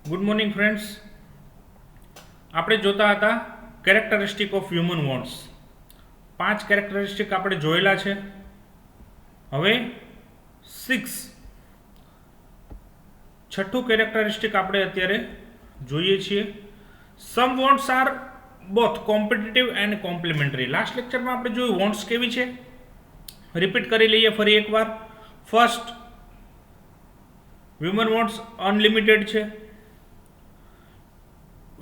Good morning friends. આપણે જોતા હતા characteristic of human wants. 5 characteristic આપણે જોયેલા છે. હવે 6ઠ્ઠું કેરેક્ટરિસ્ટિક આપણે અત્યારે જોઈએ છીએ. Some wants are both competitive and complementary. Last લેક્ચરમાં આપણે જોયું વોન્ટ્સ કેવી છે. રિપીટ કરી લઈએ ફરી એકવાર. ફર્સ્ટ, હ્યુમન વોન્ટ્સ અનલિમિટેડ છે.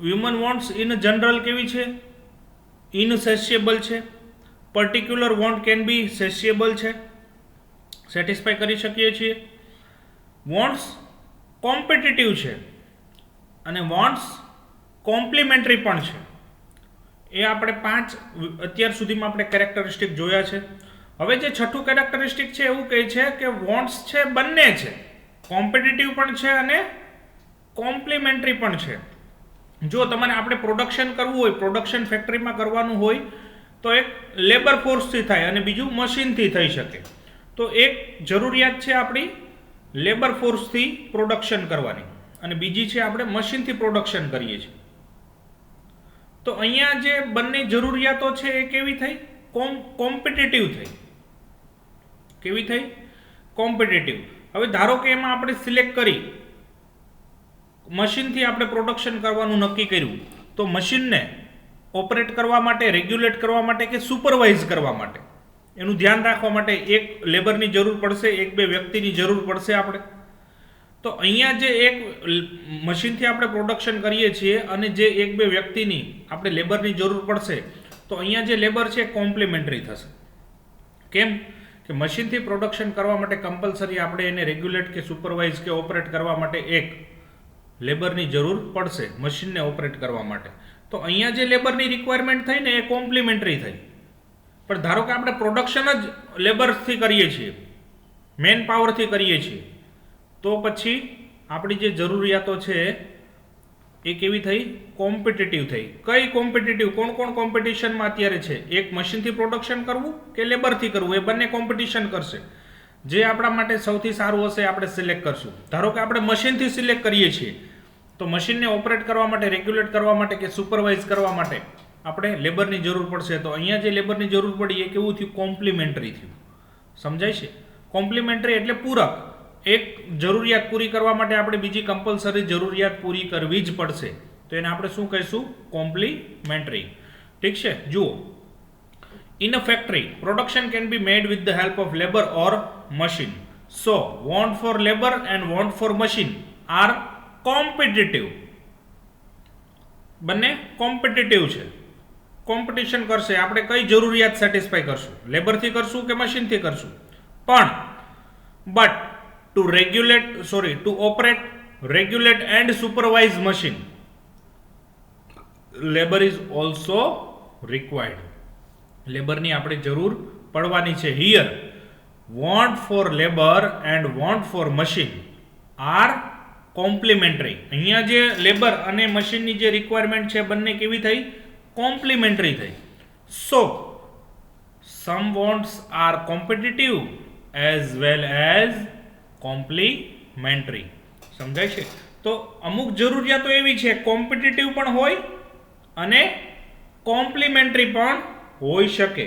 હ્યુમન વોન્ટ્સ ઇન જનરલ કેવી છે? ઇનસેશિયેબલ છે. પર્ટિક્યુલર વોન્ટ કેન બી સેશિયેબલ છે, સેટિસ્ફાઈ કરી શકીએ છીએ. વોન્ટ્સ કોમ્પિટિટિવ છે અને વોન્ટ્સ કોમ્પ્લિમેન્ટરી પણ છે. એ આપણે 5 અત્યાર સુધીમાં આપણે કેરેક્ટરિસ્ટિક જોયા છે. હવે જે 6ઠ્ઠું કેરેક્ટરિસ્ટિક છે એવું કહે છે કે વોન્ટ્સ છે બંને છે, કોમ્પિટિટિવ પણ છે અને કોમ્પ્લિમેન્ટરી પણ છે. જો તમારે આપણે પ્રોડક્શન કરવું હોય, પ્રોડક્શન ફેક્ટરીમાં કરવાનું હોય તો એક લેબર ફોર્સથી થાય અને બીજું મશીનથી થઈ શકે. તો એક જરૂરિયાત છે આપણી લેબર ફોર્સથી પ્રોડક્શન કરવાની અને બીજી છે આપણે મશીનથી પ્રોડક્શન કરીએ છીએ. તો અહીંયા જે બંને જરૂરિયાતો છે એ કેવી થઈ? કોમ્પિટિટિવ થઈ. કેવી થઈ? કોમ્પિટિટિવ. હવે ધારો કે એમાં આપણે સિલેક્ટ કરી મશીનથી આપણે પ્રોડક્શન કરવાનું નક્કી કર્યું, તો મશીનને ઓપરેટ કરવા માટે, રેગ્યુલેટ કરવા માટે કે સુપરવાઇઝ કરવા માટે, એનું ધ્યાન રાખવા માટે એક લેબરની જરૂર પડશે, 1-2 વ્યક્તિની જરૂર પડશે આપણે. તો અહીંયા જે એક મશીનથી આપણે પ્રોડક્શન કરીએ છીએ અને જે 1-2 વ્યક્તિની આપણે લેબરની જરૂર પડશે, તો અહીંયા જે લેબર છે કોમ્પ્લિમેન્ટરી થશે. કેમ કે મશીનથી પ્રોડક્શન કરવા માટે કમ્પલસરી આપણે એને રેગ્યુલેટ કે સુપરવાઇઝ કે ઓપરેટ કરવા માટે એક લેબરની જરૂર પડશે મશીનને ઓપરેટ કરવા માટે. તો અહીંયા જે લેબરની રિક્વાયરમેન્ટ થઈ ને એ કોમ્પ્લિમેન્ટરી થઈ. પણ ધારો કે આપણે પ્રોડક્શન જ લેબરથી કરીએ છીએ, મેન પાવરથી કરીએ છીએ, તો પછી આપણી જે જરૂરિયાતો છે એ કેવી થઈ? કોમ્પિટિટિવ થઈ. કઈ કોમ્પિટિટિવ? કોણ કોણ કોમ્પિટિશનમાં અત્યારે છે? એક મશીનથી પ્રોડક્શન કરવું કે લેબરથી કરવું, એ બંને કોમ્પિટિશન કરશે. જે આપણા માટે સૌથી સારું હશે આપણે સિલેક્ટ કરશું. ધારો કે આપણે મશીનથી સિલેક્ટ કરીએ છીએ, તો મશીનને ઓપરેટ કરવા માટે, રેગ્યુલેટ કરવા માટે કે સુપરવાઇઝ કરવા માટે આપણે લેબરની જરૂર પડશે. તો અહીંયા જે લેબરની જરૂર પડી એ કેવું થયું? કોમ્પ્લિમેન્ટરી થયું. સમજાય છે? કોમ્પ્લિમેન્ટરી એટલે પૂરક. એક જરૂરિયાત પૂરી કરવા માટે આપણે બીજી કમ્પલસરી જરૂરિયાત પૂરી કરવી જ પડશે, તો એને આપણે શું કહીશું? કોમ્પ્લિમેન્ટરી. ઠીક છે? જુઓ, in a factory production can be made with the help of labor or machine. So want for labor and want for machine are competitive. બંને કોમ્પિટિટિવ છે, કોમ્પિટિશન કરશે. આપણે કઈ જરૂરિયાત સેટિસ્ફાઈ કરશું? લેબરથી કરશું કે મશીનથી કરશું? પણ but to operate, regulate and supervise machine, labour is also required. લેબરની આપણે જરૂર પડવાની છે. Here want for labour and want for machine are complementary. અહીંયા જે લેબર અને મશીનની જે રિક્વાયરમેન્ટ છે બંને કેવી થઈ? કોમ્પ્લિમેન્ટરી થઈ. So some wants are competitive as well as complementary. સમજાય છે? તો અમુક જરૂરિયાતો એવી છે કોમ્પિટિટિવ પણ હોય અને કોમ્પ્લિમેન્ટરી પણ હોઈ શકે.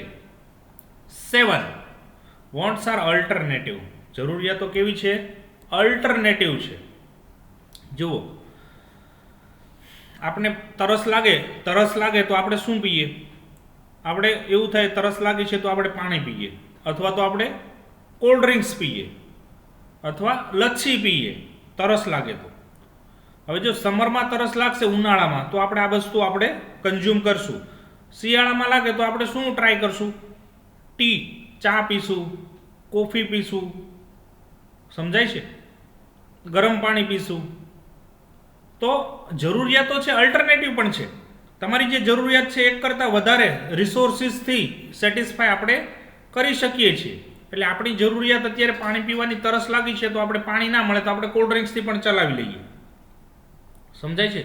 7 વોન્ટ્સ આર અલ્ટરનેટિવ. જરૂરિયાતો કેવી છે? અલ્ટરનેટિવ છે. જુઓ, આપણે તરસ લાગે તો આપણે શું પીએ? આપણે એવું થાય તરસ લાગી છે તો આપણે પાણી પીએ, અથવા તો આપણે કોલ્ડ ડ્રિંક્સ પીએ, અથવા લચ્છી પીએ તરસ લાગે તો. હવે જો સમરમાં તરસ લાગશે, ઉનાળામાં, તો આપણે આ વસ્તુ આપણે કન્ઝ્યુમ કરશું. શિયાળામાં લાગે તો આપણે શું ટ્રાય કરશું? ટી, ચા પીશું, કોફી પીશું. સમજાય છે? ગરમ પાણી પીશું. તો જરૂરિયાતો છે, અલ્ટરનેટિવ પણ છે. તમારી જે જરૂરિયાત છે એક કરતાં વધારે રિસોર્સિસથી સેટિસ્ફાય આપણે કરી શકીએ છીએ. એટલે આપણી જરૂરિયાત અત્યારે પાણી પીવાની તરસ લાગી છે તો આપણે પાણી ના મળે તો આપણે કોલ્ડ ડ્રિંક્સથી પણ ચલાવી લઈએ. સમજાય છે?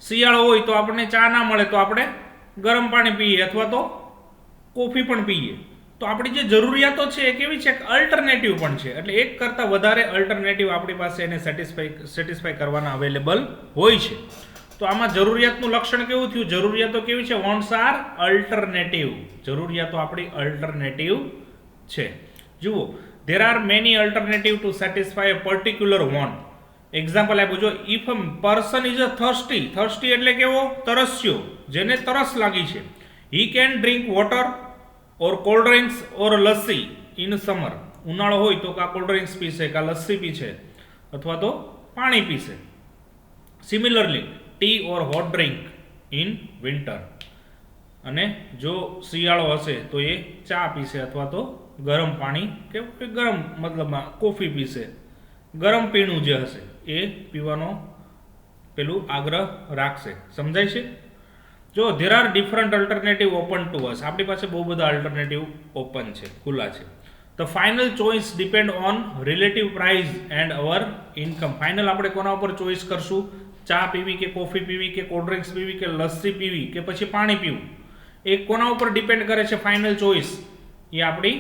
શિયાળો હોય તો આપણને ચા ના મળે તો આપણે ગરમ પાણી પીએ અથવા તો કોફી પણ પીએ. તો આપણી જે જરૂરિયાતો છે એ કેવી છે, અલ્ટરનેટિવ પણ છે, એટલે એક કરતાં વધારે અલ્ટરનેટિવ આપણી પાસે એને સેટિસ્ફાય કરવાના અવેલેબલ હોય છે. તો આમાં જરૂરિયાતનું લક્ષણ કેવું થયું, જરૂરિયાતો કેવી છે, વોન્ટ્સ આર અલ્ટરનેટિવ, જરૂરિયાતો આપણી અલ્ટરનેટિવ છે. જુઓ, there are many alternative to satisfy a particular want. Example આપ્યું, જો if a person is a thirsty એટલે કેવો, તરસ્યો, જેને તરસ લાગી છે, he can drink water or cold drinks or lassi in summer. ઉનાળો હોય તો કા કોલ્ડ ડ્રિંક્સ પીશે, કા લસ્સી પીશે, અથવા તો પાણી પીશે. Similarly tea or hot drink in winter. અને જો શિયાળો હશે તો એ ચા પીશે અથવા તો ગરમ પાણી કે ગરમ મતલબમાં કોફી પીશે, ગરમ પીણું જે હશે એ પીવાનો પેલું આગ્રહ રાખશે. સમજાય છે? જો there are different alternative open two અસ, આપણી પાસે બહુ બધા અલ્ટરનેટિવ ઓપન છે, ખુલ્લા છે. The final choice depend on relative price and hour income. Final આપણે કોના ઉપર ચોઇસ કરશું, ચા પીવી કે કોફી પીવી કે કોલ્ડ ડ્રિંક્સ પીવી કે લસ્સી પીવી કે પછી પાણી પીવું, એ કોના ઉપર ડિપેન્ડ કરે છે ફાઇનલ ચોઇસ, એ આપણી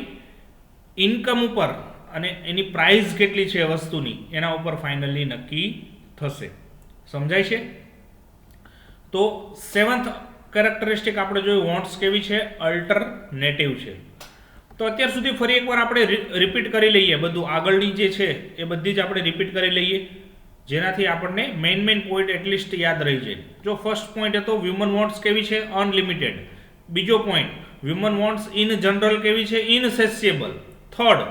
ઇન્કમ ઉપર અને એની પ્રાઇસ કેટલી છે વસ્તુની એના ઉપર ફાઇનલી નક્કી થશે. સમજાય છે? તો સેવન્થ કેરેક્ટરિસ્ટિક આપણે જોયું, વોન્ટ્સ કેવી છે, અલ્ટરનેટિવ છે. તો અત્યાર સુધી ફરી એકવાર આપણે રિપીટ કરી લઈએ, બધું આગળની જે છે એ બધી જ આપણે રિપીટ કરી લઈએ, જેનાથી આપણને મેઇન પોઈન્ટ એટલીસ્ટ યાદ રહી જાય. જો ફર્સ્ટ પોઈન્ટ હતો વ્યુમન વોન્ટ્સ કેવી છે, અનલિમિટેડ. બીજો point, human wants in general કેવી છે, insatiable. Third,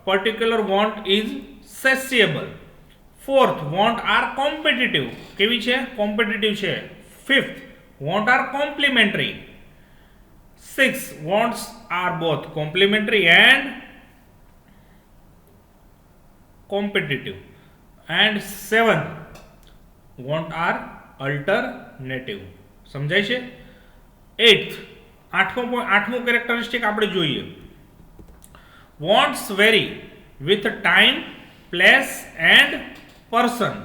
particular want is satiable. Fourth, want are competitive, કેવી છે, કોમ્પિટિટિવ છે. Fifth, want are complementary. Six, wants are both complementary and competitive. And seven, want are alternative. સમજાય છે? Eighth, આઠમો characteristic આપણે જોઈએ, wants vary with time, place and person.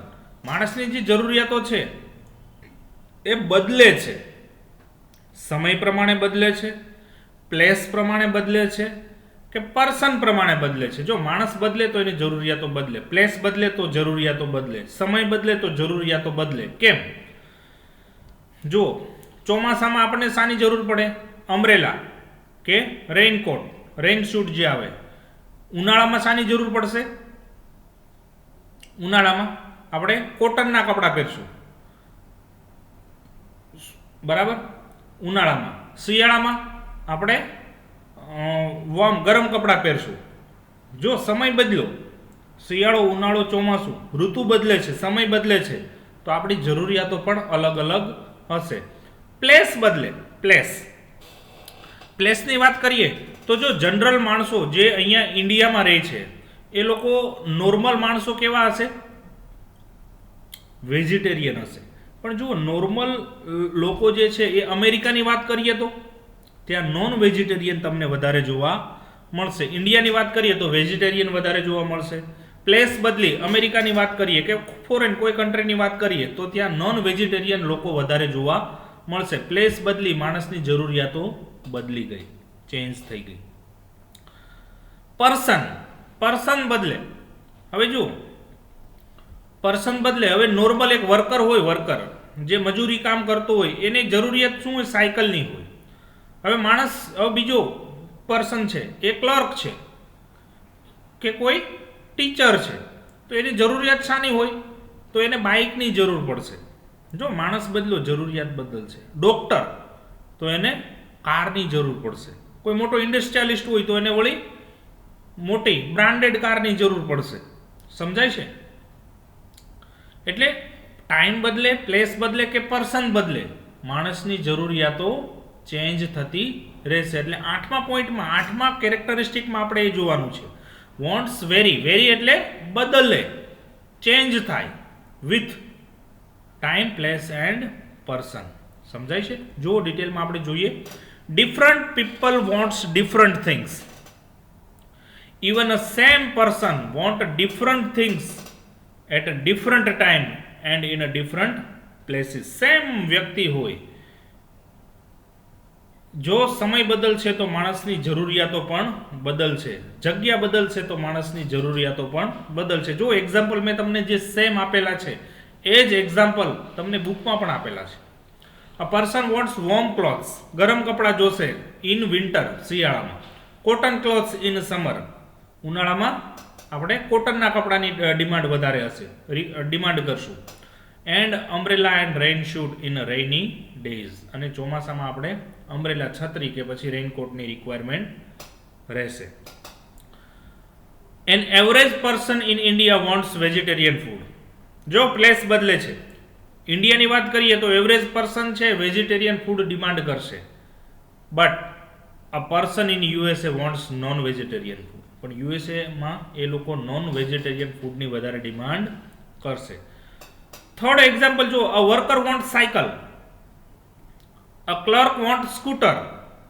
માણસની જે જરૂરિયાતો છે એ બદલે છે, સમય પ્રમાણે બદલે છે, પ્લેસ પ્રમાણે બદલે છે કે પર્સન પ્રમાણે બદલે છે. જો માણસ બદલે તો એની જરૂરિયાતો બદલે, પ્લેસ બદલે તો જરૂરિયાતો બદલે, સમય બદલે તો જરૂરિયાતો બદલે. કેમ? જો ચોમાસામાં આપણને શાની જરૂર પડે, અમ્બ્રેલા કે રેઇનકોટ, રેઇન શૂટ જે આવે. ઉનાળામાં શાની જરૂર પડશે, ઉનાળામાં આપણે કોટનના કપડાં પહેરશું, બરાબર, ઉનાળામાં. શિયાળામાં આપણે વોર્મ ગરમ કપડાં પહેરશું. જો સમય બદલો, શિયાળો, ઉનાળો, ચોમાસું, ઋતુ બદલે છે, સમય બદલે છે, તો આપણી જરૂરિયાતો પણ અલગ અલગ હશે. પ્લેસ બદલે, પ્લેસની વાત કરીએ તો જો જનરલ માણસો જે અહીંયા ઇન્ડિયામાં રહે છે એ લોકો નોર્મલ માણસો કેવા હશે, વેજીટેરિયન હશે. પણ જુઓ, નોર્મલ લોકો જે છે એ અમેરિકાની વાત કરીએ તો ત્યાં નોન વેજીટેરિયન તમને વધારે જોવા મળશે. ઇન્ડિયાની વાત કરીએ તો વેજીટેરિયન વધારે જોવા મળશે. પ્લેસ બદલી અમેરિકાની વાત કરીએ કે ફોરેન કોઈ કન્ટ્રીની વાત કરીએ તો ત્યાં નોન વેજીટેરિયન લોકો વધારે જોવા મળશે. પ્લેસ બદલી, માણસની જરૂરિયાતો બદલી ગઈ, ચેન્જ થઈ ગઈ. પર્સન બદલે, હવે જુઓ, પર્સન બદલે હવે નોર્મલ એક વર્કર હોય, વર્કર જે મજૂરી કામ કરતો હોય, એની જરૂરિયાત શું હોય, સાયકલની હોય. હવે માણસ, હવે બીજો પર્સન છે એ ક્લર્ક છે કે કોઈ ટીચર છે, તો એની જરૂરિયાત શાની હોય, તો એને બાઇકની જરૂર પડશે. જો માણસ બદલો, જરૂરિયાત બદલશે. ડોક્ટર, તો એને કારની જરૂર પડશે. કોઈ મોટો ઇન્ડસ્ટ્રીયાલિસ્ટ હોય તો એને વળી મોટી બ્રાન્ડેડ કારની જરૂર પડશે. સમજાય છે? એટલે ટાઈમ બદલે, પ્લેસ બદલે કે પર્સન બદલે, માણસની જરૂરિયાતો ચેન્જ થતી રહેશે. એટલે આઠમા પોઈન્ટમાં, આઠમા કેરેક્ટરિસ્ટિકમાં આપણે એ જોવાનું છે. વોન્ટ્સ વેરી એટલે બદલે, ચેન્જ થાય with time, place and person. સમજાય છે? જો ડિટેલમાં આપણે જોઈએ, different people wants different things. Even a same person want different things at a different time and in a different places. Same વ્યક્તિ હોય, જો સમય બદલશે તો માણસની જરૂરિયાતો પણ બદલશે, જગ્યા બદલશે તો માણસની જરૂરિયાતો પણ બદલશે. જો એક્ઝામ્પલ મેં તમને જે સેમ આપેલા છે એ જ એક્ઝામ્પલ તમને બુકમાં પણ આપેલા છે. A person wants warm clothes, ગરમ કપડાં જોશે ઇન વિન્ટર, શિયાળામાં. કોટન ક્લોથ્સ ઇન સમર, ઉનાળામાં આપણે કોટનના કપડાની ડિમાન્ડ વધારે હશે, ડિમાન્ડ કરશું. And umbrella and rain suit in rainy days, અને ચોમાસામાં આપણે અમ્બ્રેલા, છત્રી કે પછી રેઇનકોટની રિક્વાયરમેન્ટ રહેશે. An average person in India wants vegetarian food. જો પ્લેસ બદલે છે, ઇન્ડિયાની વાત કરીએ તો એવરેજ પર્સન છે વેજીટેરિયન ફૂડ ડિમાન્ડ કરશે, but a person in USA wants non vegetarian food. પણ યુએસએમાં એ લોકો નોન વેજીટેરિયન ફૂડની વધારે ડિમાન્ડ કરશે. થર્ડ એક્ઝામ્પલ જો, a worker want cycle, a clerk want scooter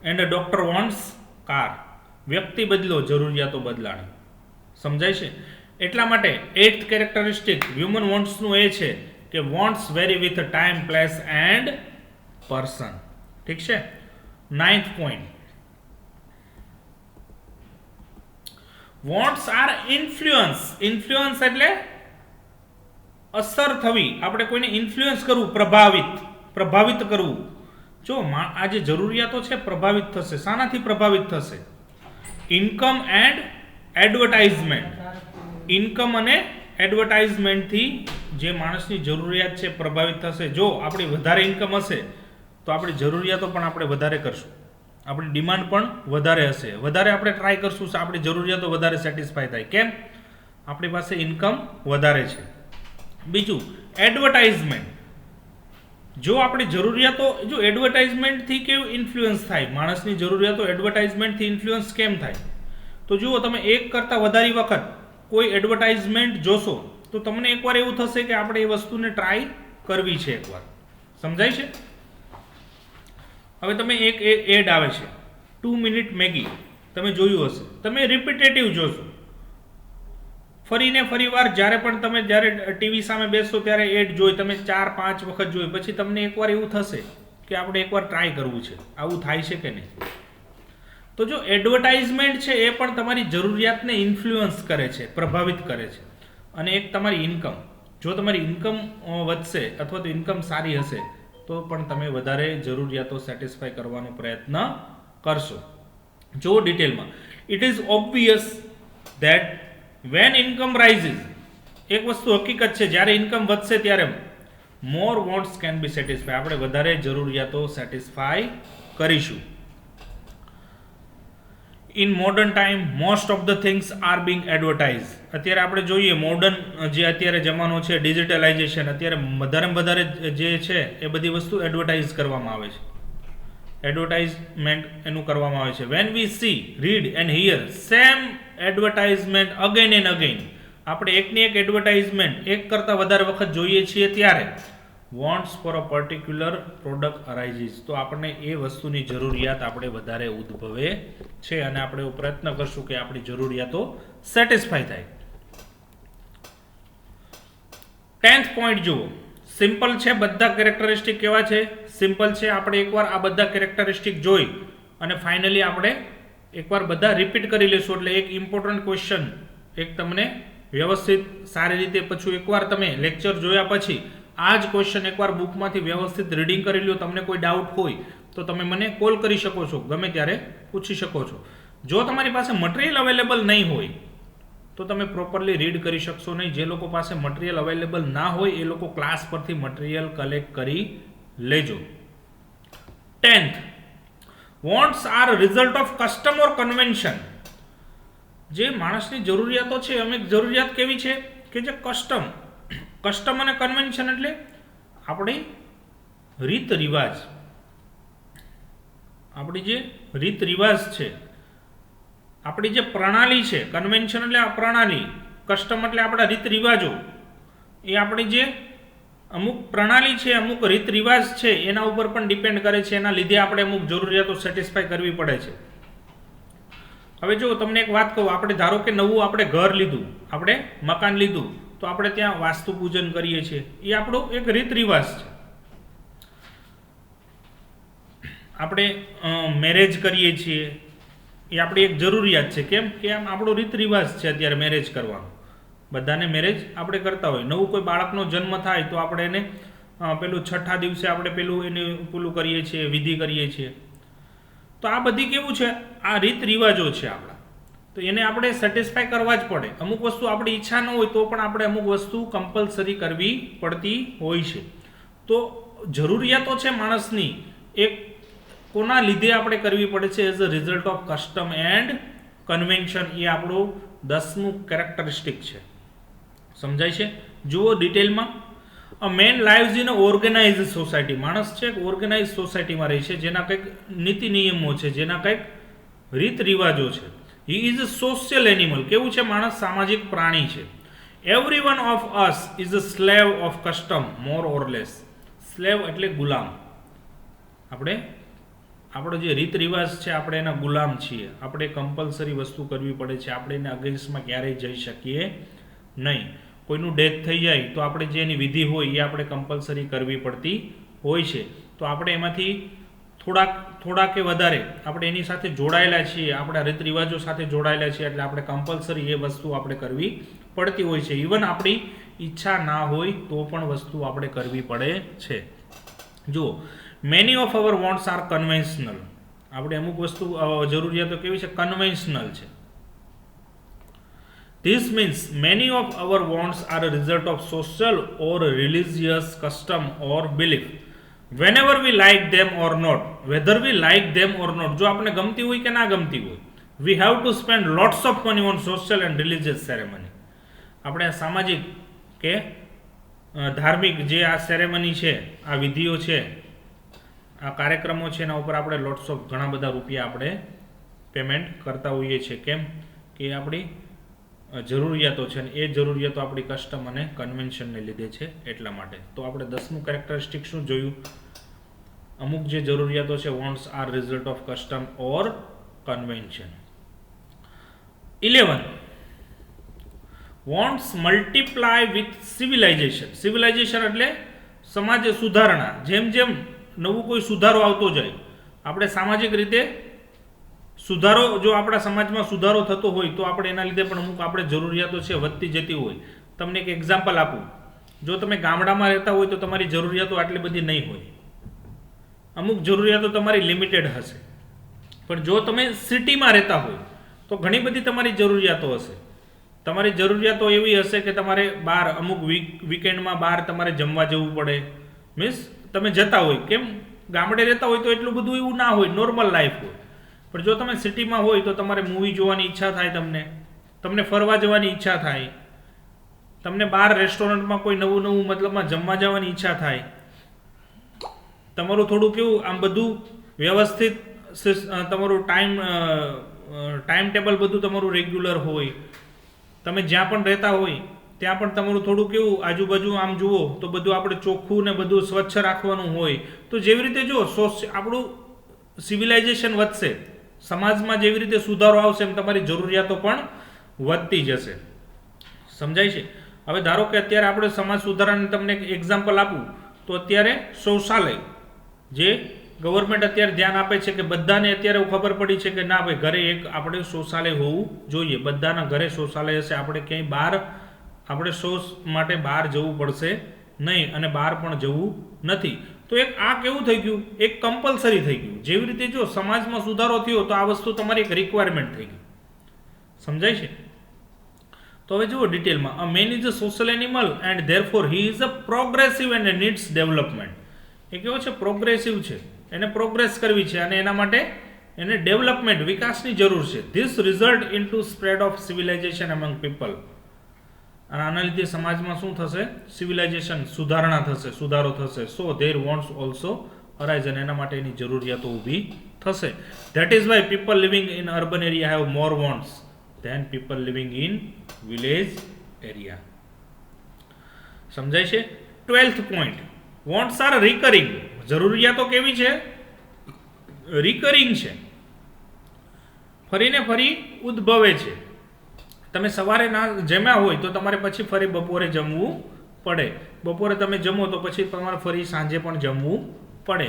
and a doctor wants car. વ્યક્તિ બદલો, જરૂરિયાતો બદલાણી. સમજાય છે? એટલા માટે 8th કેરેક્ટરિસ્ટિક હ્યુમન વોન્ટ્સનું એ છે કે wants vary with time, place and person. ઠીક છે? 9th point, wants are influence. Influence એટલે અસર થવી, આપણે કોઈને ઇન્ફ્લુઅન્સ કરવું, પ્રભાવિત કરવું. જો આ જે જરૂરિયાતો છે પ્રભાવિત થશે. શાનાથી પ્રભાવિત થશે? Income and advertisement. ઇન્કમ અને એડવર્ટાઇઝમેન્ટથી જે માણસની જરૂરિયાત છે પ્રભાવિત થશે. જો આપણી વધારે ઇન્કમ હશે તો આપણી જરૂરિયાતો પણ આપણે વધારે કરશું, આપણી ડિમાન્ડ પણ વધારે હશે, વધારે આપણે ટ્રાય કરશું, આપણી જરૂરિયાતો વધારે સેટિસ્ફાય થાય. કેમ? આપણી પાસે ઇન્કમ વધારે છે. બીજું, એડવર્ટાઇઝમેન્ટ. જો આપણી જરૂરિયાતો, જો એડવર્ટાઇઝમેન્ટથી કેવું ઇન્ફ્લુઅન્સ થાય, માણસની જરૂરિયાતો એડવર્ટાઇઝમેન્ટથી ઇન્ફ્લુઅન્સ કેમ થાય? તો જુઓ, તમે એક કરતાં વધારે વખત કોઈ એડવર્ટાઇઝમેન્ટ જોશો તો તમને એકવાર એવું થશે કે આપણે એ વસ્તુને ટ્રાય કરવી છે એકવાર. સમજાય છે? હવે તમે એક એડ આવે છે 2 મિનિટ મેગી, તમે જોયું હશે, તમે રિપીટેટિવ જોશો, ફરીને ફરીવાર જ્યારે પણ તમે જ્યારે ટીવી સામે બેસશો ત્યારે એડ જોઈ, તમે 4-5 વખત જોઈ, પછી તમને એકવાર એવું થશે કે આપણે એકવાર ટ્રાય કરવું છે. આવું થાય છે કે નહીં? તો જો એડવર્ટાઇઝમેન્ટ છે એ પણ તમારી જરૂરિયાતને ઇન્ફ્લુઅન્સ કરે છે, પ્રભાવિત કરે છે. અને એક તમારી ઇન્કમ, જો તમારી ઇન્કમ વધશે અથવા તો ઇન્કમ સારી હશે તો પણ તમે વધારે જરૂરિયાતો સેટિસ્ફાય કરવાનો પ્રયત્ન કરશો. જો ડિટેલમાં, it is obvious that when income rises, એક વસ્તુ હકીકત છે, જ્યારે ઇન્કમ વધશે ત્યારે more wants can be satisfy, આપણે વધારે જરૂરિયાતો સેટિસ્ફાય કરીશું. In modern time most of the things are being advertise. અત્યારે આપણે જોઈએ મોડર્ન જે અત્યારે જમાનો છે, ડિજિટલાઇઝેશન, અત્યારે વધારે જે છે એ બધી વસ્તુ એડવર્ટાઇઝ કરવામાં આવે છે, એડવર્ટાઇઝમેન્ટ એનું કરવામાં આવે છે. When we see, read and hear same advertisement again and again, આપણે એકની એક એડવર્ટાઇઝમેન્ટ એક કરતાં વધારે વખત જોઈએ છીએ ત્યારે wants for a particular product arises, તો આપણને એ વસ્તુની જરૂરિયાત આપણે વધારે ઉદ્ભવે છે અને આપણે એવો પ્રયત્ન કરશું કે આપણી જરૂરિયાતો સેટિસ્ફાય થાય. 10th પોઈન્ટ જુઓ, સિમ્પલ છે, બધા કેરેક્ટરિસ્ટિક કેવા છે? સિમ્પલ છે. આપણે એકવાર આ બધા કેરેક્ટરિસ્ટિક જોઈ અને ફાઇનલી આપણે એકવાર બધા રિપીટ કરી લેશું, એટલે એક ઇમ્પોર્ટન્ટ ક્વેશ્ચન એક તમને વ્યવસ્થિત સારી રીતે, પછી એકવાર તમે લેક્ચર જોયા પછી આ જ ક્વેશ્ચન એકવાર બુકમાંથી વ્યવસ્થિત રીડિંગ કરી લો. તમને કોઈ ડાઉટ હોય તો તમે મને કોલ કરી શકો છો, ગમે ત્યારે પૂછી શકો છો. જો તમારી પાસે મટીરિયલ અવેલેબલ નહીં હોય તો તમે પ્રોપરલી રીડ કરી શકશો નહીં. જે લોકો પાસે મટીરિયલ અવેલેબલ ના હોય એ લોકો ક્લાસ પરથી મટીરિયલ કલેક્ટ કરી લેજો. 10th, wants are result of custom or convention. જે માણસની જરૂરિયાતો છે, અમુક જરૂરિયાત કેવી છે કે જે કસ્ટમ અને કન્વેન્શન એટલે આપણી રીત રિવાજ, આપણી જે રીત રિવાજ છે, આપણી જે પ્રણાલી છે. કન્વેન્શન એટલે આ પ્રણાલી, કસ્ટમ એટલે આપણા રીત રિવાજો, એ આપણી જે અમુક પ્રણાલી છે, અમુક રીત રિવાજ છે એના ઉપર પણ ડિપેન્ડ કરે છે. એના લીધે આપણે અમુક જરૂરિયાતો સેટિસ્ફાય કરવી પડે છે. હવે જો તમને એક વાત કહું, આપણે ધારો કે નવું આપણે ઘર લીધું, આપણે મકાન લીધું, તો આપણે ત્યાં વાસ્તુ પૂજન કરીએ છીએ, એ આપણો એક રીત રિવાજ છે. આપણે મેરેજ કરીએ છીએ એ આપણી એક જરૂરિયાત છે. કેમ કે આમ આપણો રીત રિવાજ છે અત્યારે મેરેજ કરવાનો. બધાને મેરેજ આપણે કરતા હોય. નવું કોઈ બાળકનો જન્મ થાય તો આપણે એને પેલું છઠ્ઠા દિવસે આપણે પેલું પેલું કરીએ છીએ, વિધિ કરીએ છીએ. તો આ બધી કેવું છે, આ રીત રિવાજો છે આપણા. તો એને આપણે સેટિસ્ફાય કરવા જ પડે. અમુક વસ્તુ આપણી ઈચ્છા ન હોય તો પણ આપણે અમુક વસ્તુ કમ્પલસરી કરવી પડતી હોય છે. તો જરૂરિયાતો છે માણસની, એક કોના લીધે આપણે કરવી પડે છે? As a result of custom and convention. એ આપણું 10મું કેરેક્ટરિસ્ટિક છે. સમજાય છે? જુઓ ડિટેલમાં. A man lives in a organise society. માણસ છે ઓર્ગેનાઇઝ સોસાયટીમાં રહે છે, જેના કંઈક નીતિ નિયમો છે, જેના કંઈક રીત રિવાજો છે. He is a social animal. કેવું છે? માણસ સામાજિક પ્રાણી છે. Every one of us is a slave of custom more or less. Slave એટલે ગુલામ. આપણો જે રીત રિવાજ છે આપણે એના ગુલામ છીએ. આપણે કમ્પલસરી વસ્તુ કરવી પડે છે. આપણે એના અગેન્સ્ટમાં ક્યારેય જઈ શકીએ નહીં. કોઈનું ડેથ થઈ જાય તો આપણે જે એની વિધિ હોય એ આપણે કમ્પલસરી કરવી પડતી હોય છે. તો આપણે એમાંથી થોડા કે વધારે આપણે એની સાથે જોડાયેલા છીએ, આપણા રીત રિવાજો સાથે જોડાયેલા છીએ, એટલે આપણે કમ્પલસરી એ વસ્તુ આપણે કરવી પડતી હોય છે. ઇવન આપણી ઈચ્છા ના હોય તો પણ વસ્તુ આપણે કરવી પડે છે. જુઓ, many of our wants are conventional. આપણે અમુક વસ્તુ જરૂરિયાતો કેવી છે? કન્વેન્શનલ છે. This means many of our wants are a result of social or religious custom or belief. Whenever we like them or not, whether we like them or not, જો આપણે ગમતી હોય કે ના ગમતી હોય, we have to spend lots of money on social and religious ceremony. આપણે આ સામાજિક કે ધાર્મિક જે આ સેરેમની છે, આ વિધિઓ છે, આ કાર્યક્રમો છે, એના ઉપર આપણે લોટ્સ ઓફ ઘણા બધા રૂપિયા આપણે પેમેન્ટ કરતા હોઈએ છીએ. કેમ કે આપણી જરૂરિયાતો છે ને એ જરૂરિયાતો આપણી કસ્ટમ અને કન્વેન્શનને લીધે છે, એટલા માટે. તો આપણે 10મું કેરેક્ટરિસ્ટિક શું જોયું? અમુક જે જરૂરિયાતો છે, wants are result of custom or convention. 11 wants multiply with civilization. Civilization એટલે સમાજ સુધારણા. જેમ જેમ નવું કોઈ સુધારો આવતો જાય, આપણે સામાજિક રીતે સુધારો, જો આપણા સમાજમાં સુધારો થતો હોય તો આપણે એના લીધે પણ અમુક આપણે જરૂરિયાતો છે વધતી જતી હોય. તમને એક એક્ઝામ્પલ આપું. જો તમે ગામડામાં રહેતા હોય તો તમારી જરૂરિયાતો આટલી બધી નહીં હોય. અમુક જરૂરિયાતો તમારી લિમિટેડ હશે. પણ જો તમે સિટીમાં રહેતા હોય તો ઘણી બધી તમારી જરૂરિયાતો હશે. તમારી જરૂરિયાતો એવી હશે કે તમારે બહાર અમુક વીકેન્ડમાં બહાર તમારે જમવા જવું પડે. મીન્સ તમે જતા હોય. કેમ? ગામડે રહેતા હોય તો એટલું બધું એવું ના હોય, નોર્મલ લાઈફ હોય. પણ જો તમે સિટીમાં હોય તો તમારે મૂવી જોવાની ઈચ્છા થાય, તમને ફરવા જવાની ઈચ્છા થાય, તમને બહાર રેસ્ટોરન્ટમાં કોઈ નવું મતલબમાં જમવા જવાની ઈચ્છા થાય. તમારું થોડું કેવું આમ બધું વ્યવસ્થિત, તમારું ટાઈમ ટેબલ બધું તમારું રેગ્યુલર હોય. તમે જ્યાં પણ રહેતા હોય ત્યાં પણ તમારું થોડું કેવું આજુબાજુ આમ જુઓ તો બધું આપણે ચોખ્ખું ને બધું સ્વચ્છ રાખવાનું હોય. તો જેવી રીતે જો આપણું સિવિલાઇઝેશન વધશે, સમાજમાં જેવી રીતે સુધારો આવશે એમ તમારી જરૂરિયાતો પણ વધતી જશે. સમજાય છે? હવે ધારો કે અત્યારે આપણે સમાજ સુધારાને તમને એક એક્ઝામ્પલ આપું તો અત્યારે શૌચાલય જે ગવર્મેન્ટ અત્યારે ધ્યાન આપે છે કે બધાને અત્યારે ખબર પડી છે કે ના ભાઈ ઘરે એક આપણે શૌચાલય હોવું જોઈએ. બધાના ઘરે શૌચાલય હશે. આપણે ક્યાંય બહાર આપણે શૌચ માટે બહાર જવું પડશે નહીં અને બહાર પણ જવું નથી. તો એક આ કેવું થઈ ગયું? એક કમ્પલસરી થઈ ગયું. જેવી રીતે જો સમાજમાં સુધારો થયો તો આ વસ્તુ તમારી એક રિક્વાયરમેન્ટ થઈ ગઈ. સમજાય છે? તો હવે જુઓ ડિટેલમાં. A man is a social animal and therefore he is a progressive and needs development. એ કેવો છે? પ્રોગ્રેસિવ છે. એને પ્રોગ્રેસ કરવી છે અને એના માટે એને ડેવલપમેન્ટ, વિકાસની જરૂર છે. This result in two spread of civilisation among people. અને આના લીધે સમાજમાં શું થશે? સિવિલાઇઝેશન, સુધારણા થશે, સુધારો થશે. So their wants also arise. અને એના માટે એની જરૂરિયાતો ઊભી થશે. That is why people living in urban area have more wants than people living in village area. સમજાય છે? 12th point, wants are recurring. જરૂરિયાતો કેવી છે? રિકરિંગ છે, ફરીને ફરી ઉદ્ભવે છે. તમે સવારે ના જમ્યા હોય તો તમારે પછી ફરી બપોરે જમવું પડે. બપોરે તમે જમો તો પછી તમારે ફરી સાંજે પણ જમવું પડે.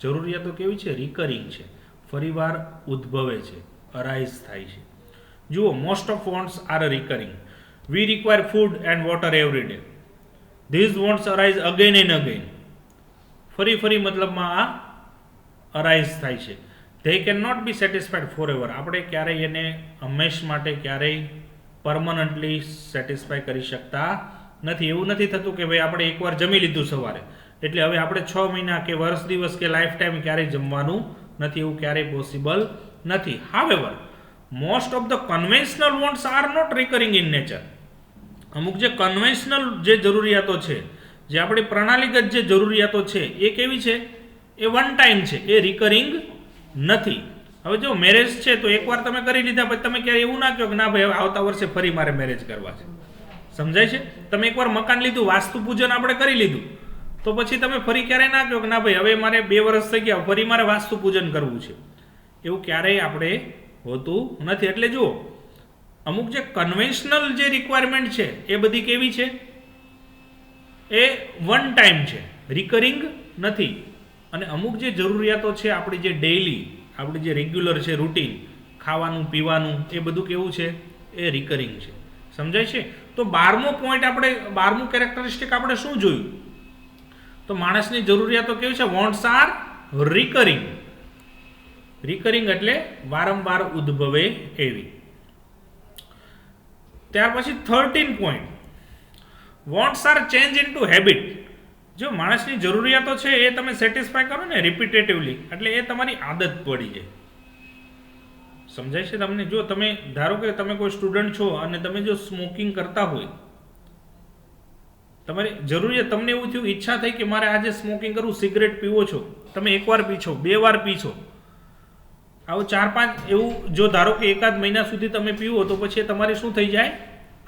જરૂરિયાતો કેવી છે? રિકરિંગ છે, ફરીવાર ઉદ્ભવે છે, અરાઇઝ થાય છે. જુઓ, most of wants are recurring. We require food and water every day. These wants arise again and again. ફરી ફરી મતલબમાં આ અરાઇઝ થાય છે. They can not be satisfied for ever. આપણે ક્યારેય એને હંમેશ માટે ક્યારેય પરમનન્ટલી સેટિસ્ફાય કરી શકતા નથી. એવું નથી થતું કે ભાઈ આપણે એકવાર જમી લીધું સવારે એટલે હવે આપણે 6 મહિના કે વર્ષ દિવસ કે લાઈફ ટાઈમ ક્યારેય જમવાનું નથી. એવું ક્યારેય પોસિબલ નથી. However, most of the conventional wants are not recurring in nature. અમુક જે કન્વેન્શનલ જે જરૂરિયાતો છે, જે આપણી પ્રણાલીગત જે જરૂરિયાતો છે, એ કેવી છે? એ વન ટાઈમ છે, એ રિકરિંગ નથી. હવે જો મેરેજ છે તો એકવાર તમે કરી લીધા પછી તમે ક્યારે એવું ના કહો કે ના ભાઈ હવે આવતા વર્ષે ફરી મારે મેરેજ કરવા છે. સમજાય છે? તમે એકવાર મકાન લીધું, વાસ્તુ પૂજન આપણે કરી લીધું, તો પછી તમે ફરી ક્યારેય ના કહો કે ના ભાઈ હવે મારે 2 વર્ષ થઈ ગયા ફરી મારે વાસ્તુ પૂજન કરવું છે. એવું ક્યારેય આપણે હોતું નથી. એટલે જુઓ, અમુક જે કન્વેન્શનલ જે રિક્વાયરમેન્ટ છે એ બધી કેવી છે? એ વન ટાઈમ છે, રિકરિંગ નથી. અને અમુક જે જરૂરિયાતો છે આપણી જે ડેઇલી, આપણી જે રેગ્યુલર છે, રૂટીન, ખાવાનું પીવાનું, એ બધું કેવું છે? એ રિકરિંગ છે. સમજાય છે? તો 12મો પોઈન્ટ આપણે 12મું કેરેક્ટરિસ્ટિક આપણે શું જોયું? તો માણસની જરૂરિયાતો કેવી છે? Wants are recurring. રિકરિંગ એટલે વારંવાર ઉદ્ભવે એવી. ત્યાર પછી 13 point, wants are change into habit. જો માણસની જરૂરિયાતો છે એ તમે સેટિસ્ફાય કરો ને રિપીટેટિવલી, એટલે એ તમારી આદત પડી જાય. સમજાય છે તમને? જો તમે ધારો કે તમે કોઈ સ્ટુડન્ટ છો અને તમે જો સ્મોકિંગ કરતા હોય, તમારી જરૂરિયાત, તમને એવું થયું, ઈચ્છા થઈ કે મારે આજે સ્મોકિંગ કરવું, સિગરેટ પીવો છો, તમે 1 વાર પીછો, 2 વાર પીછો, આવું 4-5 એવું જો ધારો કે 1 મહિના સુધી તમે પીવો તો પછી તમારી શું થઈ જાય?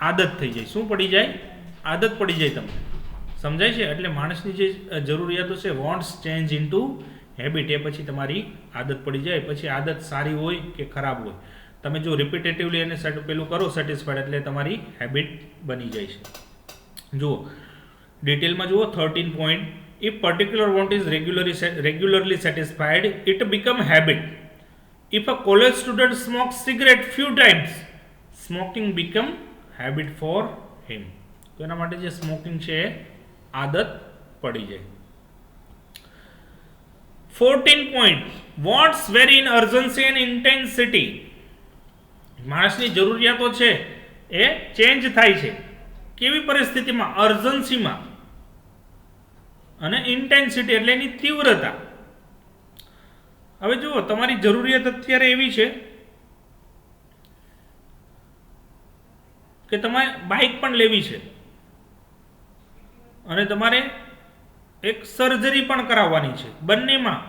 આદત થઈ જાય. શું પડી જાય? આદત પડી જાય તમને. સમજાય છે? એટલે માણસની જે જરૂરિયાતો છે, વોન્ટ્સ ચેન્જ ઇનટુ હેબિટ, એ પછી તમારી આદત પડી જાય. પછી આદત સારી હોય કે ખરાબ હોય, તમે જો રિપીટેટિવલી એને પેલું કરો સેટિસ્ફાઈડ, એટલે તમારી હેબિટ બની જાય છે. જુઓ ડિટેલમાં જુઓ 13 point. If particular want is regularly satisfied, it become habit. If a college student smokes cigarette few times, smoking become habit for him. તો એના માટે જે સ્મોકિંગ છે એ આદત પડી જાય. 14 point, wants vary in urgency and intensity. માણસની જરૂરિયાતો છે એ ચેન્જ થાય છે. કેવી પરિસ્થિતિમાં? અર્જન્સીમાં અને ઇન્ટેન્સિટી એટલે એની તીવ્રતા. હવે જુઓ, તમારી જરૂરિયાત અત્યારે એવી છે કે તમારે બાઇક પણ લેવી છે અને તમારે એક સર્જરી પણ કરાવવાની છે. બંનેમાં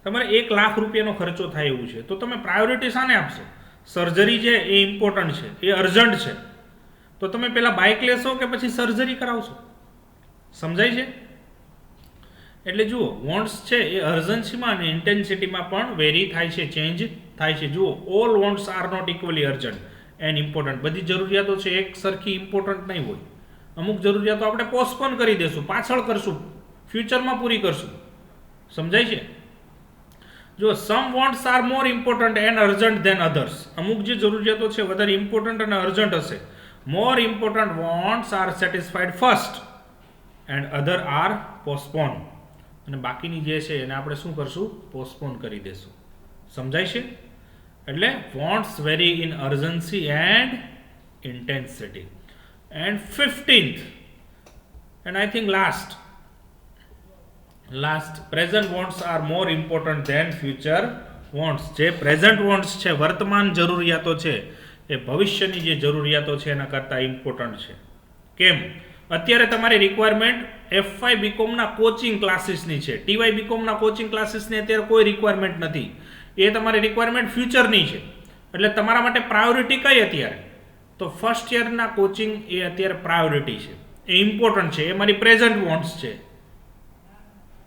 તમારે 1 લાખ રૂપિયાનો ખર્ચો થાય એવું છે. તો તમે પ્રાયોરિટી શાને આપશો? સર્જરી છે એ ઇમ્પોર્ટન્ટ છે, એ અર્જન્ટ છે, તો તમે પહેલાં બાઇક લેશો કે પછી સર્જરી કરાવશો? સમજાય છે? એટલે જુઓ, વોન્ટ્સ છે એ અર્જન્સીમાં અને ઇન્ટેન્સિટીમાં પણ વેરી થાય છે, ચેન્જ થાય છે. જુઓ, all wants are not equally urgent and important. બધી જરૂરિયાતો છે એક સરખી ઇમ્પોર્ટન્ટ નહીં હોય. અમુક જરૂરિયાતો આપણે પોસ્ટપોન કરી દેશું, પાછળ કરશું, ફ્યુચરમાં પૂરી કરશું. સમજાય છે? જો some wants are more important and urgent than others. અમુક જે જરૂરિયાતો છે વધારે ઇમ્પોર્ટન્ટ અને અર્જન્ટ હશે. More important wants are satisfied first and other are postpone. અને બાકીની જે છે એને આપણે શું કરશું? પોસ્ટપોન કરી દેશું. સમજાય છે? એટલે wants vary in urgency and intensity. And 15th and I think last, present wants are more important than future wants. જે પ્રેઝન્ટ વોન્ટ્સ છે, વર્તમાન જરૂરિયાતો છે, એ ભવિષ્યની જે જરૂરિયાતો છે એના કરતાં ઇમ્પોર્ટન્ટ છે. કેમ? અત્યારે તમારી રિક્વાયરમેન્ટ FY બીકોમના કોચિંગ ક્લાસીસની છે, TY બીકોમના કોચિંગ ક્લાસીસની અત્યારે કોઈ રિક્વાયરમેન્ટ નથી. એ તમારી રિક્વાયરમેન્ટ ફ્યુચરની છે. એટલે તમારા માટે પ્રાયોરિટી કઈ અત્યારે? તો ફર્સ્ટ યરના કોચિંગ એ અત્યારે પ્રાયોરિટી છે, એ ઇમ્પોર્ટન્ટ છે, એ મારી પ્રેઝન્ટ વોન્ટ્સ છે.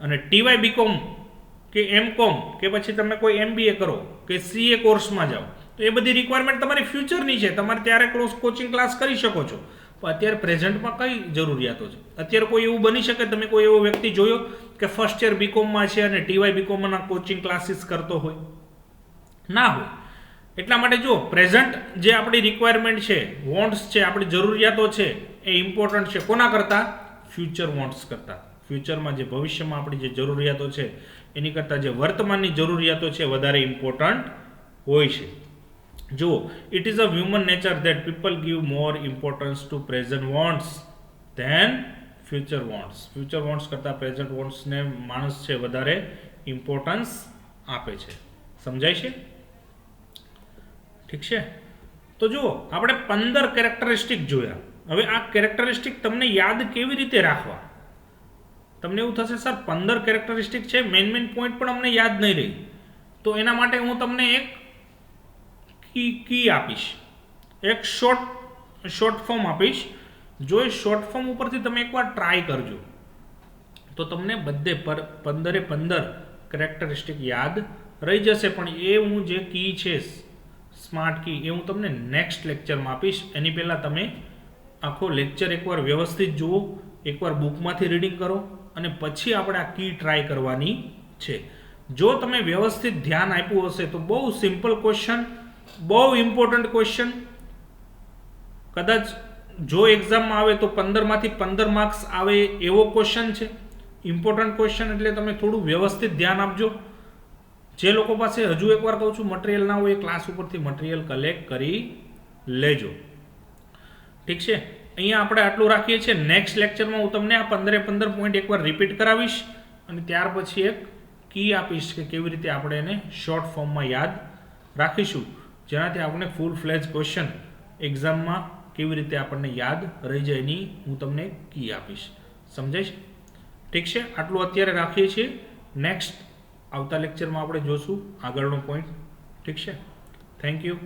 અને TY બીકોમ કે MCOM કે પછી તમે કોઈ MBA કરો કે CA કોર્સમાં જાઓ, તો એ બધી રિક્વાયરમેન્ટ તમારી ફ્યુચરની છે. તમારે ત્યારે કોચિંગ ક્લાસ કરી શકો છો. પણ અત્યારે પ્રેઝન્ટમાં કઈ જરૂરિયાતો છે? અત્યારે કોઈ એવું બની શકે, તમે કોઈ એવો વ્યક્તિ જોયો કે ફર્સ્ટ યર બીકોમમાં છે અને ટીવાય બીકોમના કોચિંગ ક્લાસીસ કરતો હોય? ના હોય. એટલા માટે જો પ્રેઝન્ટ જે આપણી રિક્વાયરમેન્ટ છે, વોન્ટ્સ છે, આપણી જરૂરિયાતો છે, એ ઇમ્પોર્ટન્ટ છે. કોના કરતાં? ફ્યુચર વોન્ટ્સ કરતાં. ફ્યુચરમાં જે ભવિષ્યમાં આપણી જે જરૂરિયાતો છે એની કરતાં જે વર્તમાનની જરૂરિયાતો છે વધારે ઇમ્પોર્ટન્ટ હોય છે. જુઓ, it is a human nature that people give more importance to present wants than future wants. Future wants કરતાં પ્રેઝન્ટ વોન્ટ્સને માણસ છે વધારે ઇમ્પોર્ટન્સ આપે છે. સમજાય છે? ઠીક છે. તો જુઓ, આપણે 15 કેરેક્ટરિસ્ટિક જોયા. હવે આ કેરેક્ટરિસ્ટિક તમને યાદ કેવી રીતે રાખવા? તમને એવું થશે સર 15 કેરેક્ટરિસ્ટિક છે, મેઇન પોઈન્ટ પણ અમને યાદ નહીં રહી. તો એના માટે હું તમને એક કી આપીશ, એક શોર્ટ ફોર્મ આપીશ. જો એ શોર્ટ ફોર્મ ઉપરથી તમે એકવાર ટ્રાય કરજો તો તમને બધે 15 કેરેક્ટરિસ્ટિક યાદ રહી જશે. પણ એ હું જે કી છે, સ્માર્ટ કી, એ હું તમને નેક્સ્ટ લેક્ચરમાં આપીશ. એની પહેલાં તમે આખો લેક્ચર એકવાર વ્યવસ્થિત જુઓ, એકવાર બુકમાંથી રીડિંગ કરો અને પછી આપણે આ કી ટ્રાય કરવાની છે. જો તમે વ્યવસ્થિત ધ્યાન આપ્યું હશે તો બહુ સિમ્પલ ક્વેશ્ચન, બહુ ઇમ્પોર્ટન્ટ ક્વેશ્ચન, કદાચ જો એક્ઝામમાં આવે તો 15માંથી 15 માર્ક્સ આવે એવો ક્વેશ્ચન છે. ઇમ્પોર્ટન્ટ ક્વેશ્ચન એટલે તમે થોડું વ્યવસ્થિત ધ્યાન આપજો. જે લોકો પાસે, હજુ એકવાર કહું છું, મટીરિયલ ના હોય એ ક્લાસ ઉપરથી મટીરિયલ કલેક્ટ કરી લેજો. ઠીક છે. અહીંયા આપણે આટલું રાખીએ છીએ. નેક્સ્ટ લેક્ચરમાં હું તમને આ 15 પોઈન્ટ એકવાર રિપીટ કરાવીશ અને ત્યાર પછી એક કી આપીશ કે કેવી રીતે આપણે એને શોર્ટ ફોર્મમાં યાદ રાખીશું, જેનાથી આપણે ફૂલ ફ્લેજ ક્વેશ્ચન એક્ઝામમાં કેવી રીતે આપણને યાદ રહી જાય એની હું તમને કી આપીશ. સમજાય છે? ઠીક છે. આટલું અત્યારે રાખીએ છીએ. નેક્સ્ટ આવતા લેક્ચરમાં આપણે જોશું આગળનો પોઈન્ટ. ઠીક છે. Thank you.